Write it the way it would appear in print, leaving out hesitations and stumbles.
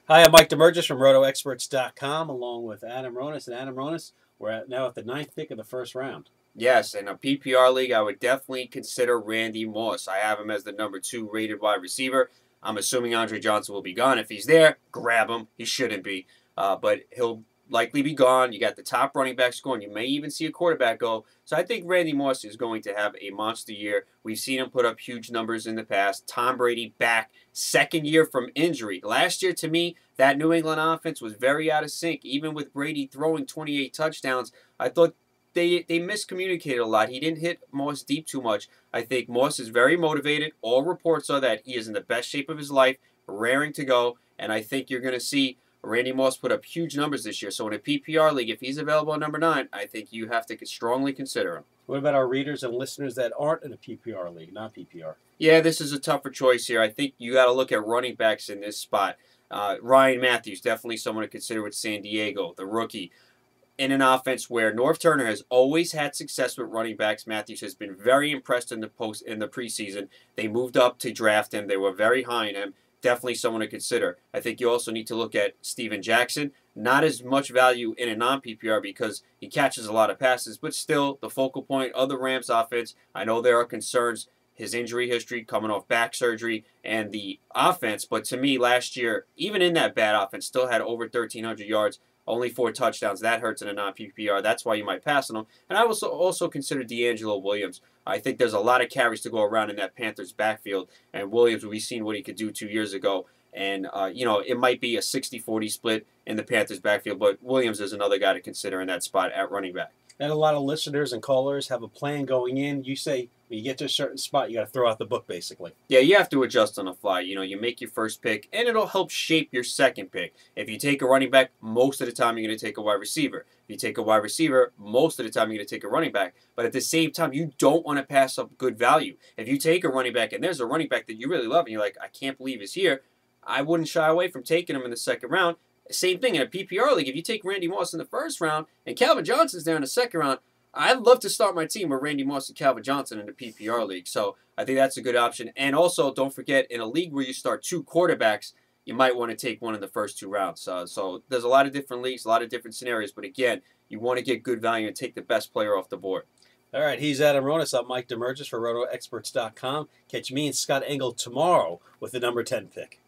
Hi, I'm Mike Damergis from RotoExperts.com, along with Adam Ronis. And Adam Ronis, we're now at the ninth pick of the first round. Yes, in a PPR league, I would definitely consider Randy Moss. I have him as the number 2 rated wide receiver. I'm assuming Andre Johnson will be gone. If he's there, grab him. He shouldn't be, but he'll likely be gone. You got the top running back scoring. You may even see a quarterback go. So I think Randy Moss is going to have a monster year. We've seen him put up huge numbers in the past. Tom Brady back, second year from injury. Last year, to me, that New England offense was very out of sync. Even with Brady throwing 28 touchdowns, I thought they miscommunicated a lot. He didn't hit Moss deep too much. I think Moss is very motivated. All reports are that he is in the best shape of his life, raring to go, and I think you're going to see Randy Moss put up huge numbers this year. So in a PPR league, if he's available at number 9, I think you have to strongly consider him. What about our readers and listeners that aren't in a PPR league, not PPR? Yeah, this is a tougher choice here. I think you got to look at running backs in this spot. Ryan Matthews, definitely someone to consider with San Diego, the rookie. In an offense where North Turner has always had success with running backs, Matthews has been very impressed in the preseason. They moved up to draft him. They were very high in him. Definitely someone to consider. I think you also need to look at Steven Jackson. Not as much value in a non-PPR because he catches a lot of passes, but still the focal point of the Rams offense. I know there are concerns, his injury history, coming off back surgery, and the offense. But to me, last year, even in that bad offense, still had over 1,300 yards. Only 4 touchdowns. That hurts in a non-PPR. That's why you might pass on him. And I also consider D'Angelo Williams. I think there's a lot of carries to go around in that Panthers backfield. And Williams, we've seen what he could do 2 years ago. And, it might be a 60-40 split in the Panthers backfield. But Williams is another guy to consider in that spot at running back. And a lot of listeners and callers have a plan going in. You say when you get to a certain spot, you got to throw out the book, basically. Yeah, you have to adjust on the fly. You make your first pick, and it'll help shape your second pick. If you take a running back, most of the time you're going to take a wide receiver. If you take a wide receiver, most of the time you're going to take a running back. But at the same time, you don't want to pass up good value. If you take a running back, and there's a running back that you really love, and you're like, I can't believe he's here, I wouldn't shy away from taking him in the second round. Same thing in a PPR league. If you take Randy Moss in the first round, and Calvin Johnson's there in the second round, I'd love to start my team with Randy Moss and Calvin Johnson in the PPR league. So I think that's a good option. And also, don't forget, in a league where you start 2 quarterbacks, you might want to take one in the first 2 rounds. So there's a lot of different leagues, a lot of different scenarios. But again, you want to get good value and take the best player off the board. All right, he's Adam Ronis. I'm Mike Damergis for RotoExperts.com. Catch me and Scott Engel tomorrow with the number 10 pick.